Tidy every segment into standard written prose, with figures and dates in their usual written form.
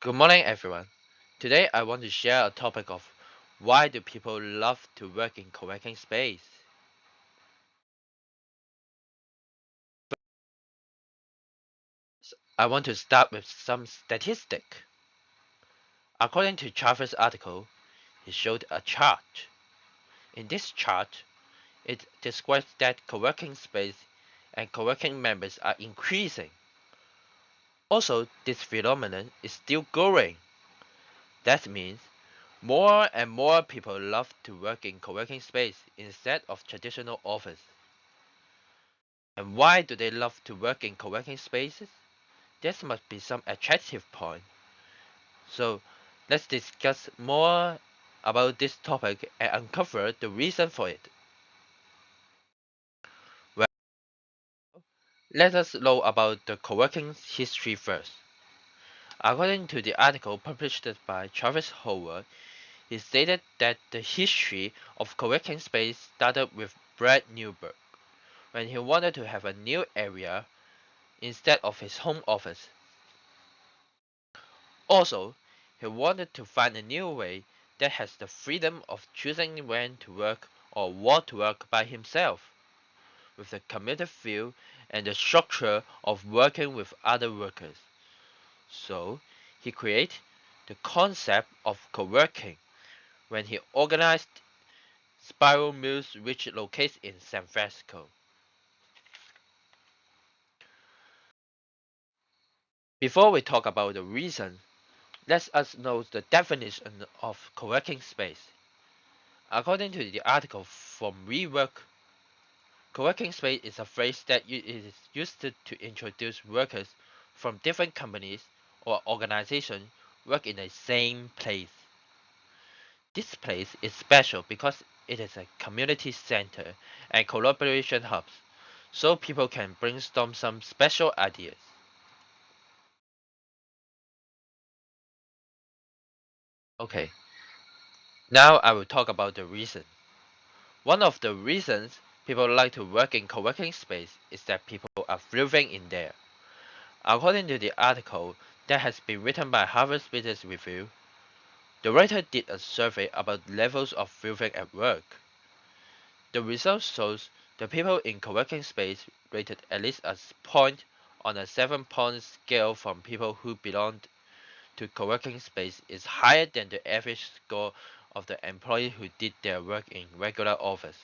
Good morning, everyone. Today I want to share a topic of why do people love to work in co-working space. I want to start with some statistic. According to Travis' article, he showed a chart. In this chart, it describes that co-working space and co-working members are increasing. Also, this phenomenon is still growing. That means more and more people love to work in co-working space instead of traditional office. And why do they love to work in co-working spaces? There must be some attractive point. So let's discuss more about this topic and uncover the reason for it. Well, let us know about the co-working history first. According to the article published by Travis Howard, he stated that the history of co-working space started with Brad Newberg when he wanted to have a new area instead of his home office. Also, he wanted to find a new way that has the freedom of choosing when to work or what to work by himself, with the committed feel and the structure of working with other workers. So, he created the concept of co-working when he organized Spiral Mills, which locates in San Francisco. Before we talk about the reason, let us know the definition of co-working space. According to the article from WeWork, co-working space is a phrase that is used to introduce workers from different companies or organizations work in the same place. This place is special because it is a community center and collaboration hubs, so people can brainstorm some special ideas. Okay, now I will talk about the reason. One of the reasons people like to work in co-working space is that people are thriving in there. According to the article that has been written by Harvard Business Review, the writer did a survey about levels of thriving at work. The results shows the people in co-working space rated at least a point on a 7-point scale from people who belonged to co-working space is higher than the average score of the employee who did their work in regular office.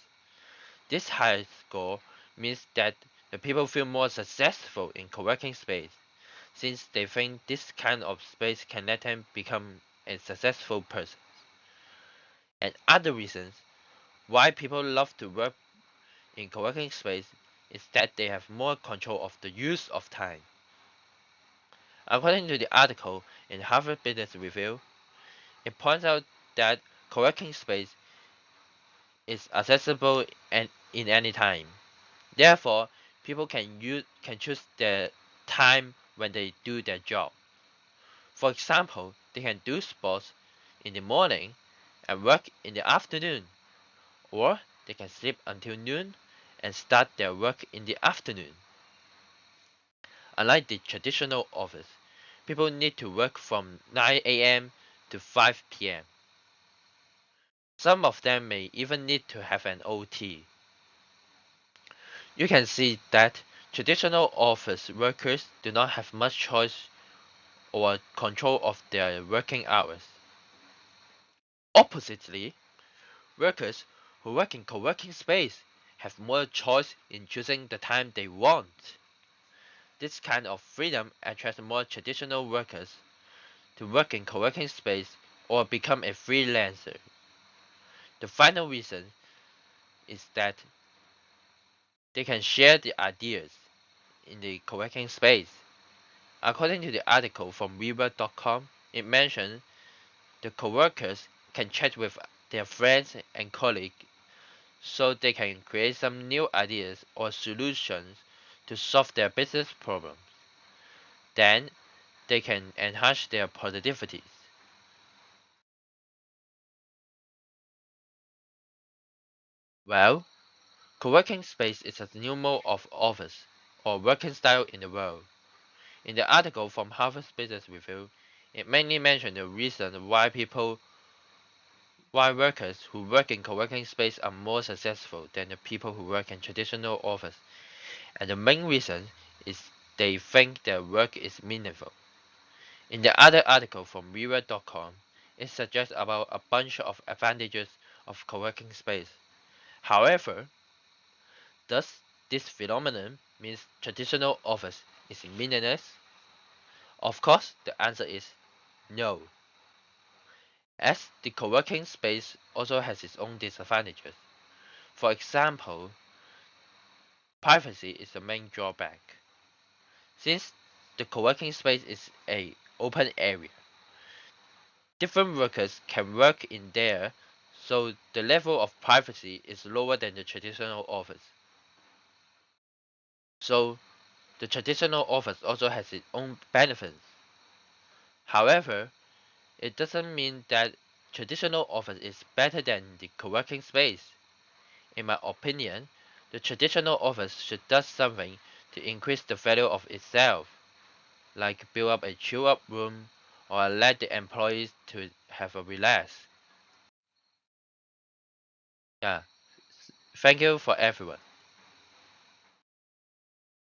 This high score means that the people feel more successful in co-working space since they think this kind of space can let them become a successful person. And other reasons why people love to work in co-working space is that they have more control of the use of time. According to the article in Harvard Business Review, it points out that co-working space is accessible and in any time. Therefore, people can choose the time when they do their job. For example, they can do sports in the morning and work in the afternoon, or they can sleep until noon and start their work in the afternoon. Unlike the traditional office, people need to work from 9 a.m. to 5 p.m. Some of them may even need to have an OT. You can see that traditional office workers do not have much choice or control of their working hours. Oppositely, workers who work in co-working space have more choice in choosing the time they want. This kind of freedom attracts more traditional workers to work in co-working space or become a freelancer. The final reason is that they can share the ideas in the co-working space. According to the article from Weaver.com, it mentioned the co-workers can chat with their friends and colleagues so they can create some new ideas or solutions to solve their business problems. Then they can enhance their productivity. Well, co-working space is a new mode of office or working style in the world. In the article from Harvard Business Review, It mainly mentions the reason why workers who work in co-working space are more successful than the people who work in traditional office. And the main reason is they think their work is meaningful. In the other article from Viva.com, it suggests about a bunch of advantages of co-working space. However, does this phenomenon mean traditional office is meaningless? Of course, the answer is no, as the co-working space also has its own disadvantages. For example, privacy is the main drawback. Since the co-working space is a open area, different workers can work in there, so the level of privacy is lower than the traditional office. So the traditional office also has its own benefits. However, it doesn't mean that traditional office is better than the co-working space. In my opinion, the traditional office should do something to increase the value of itself, like build up a chill-up room or let the employees to have a relax. Yeah, thank you for everyone.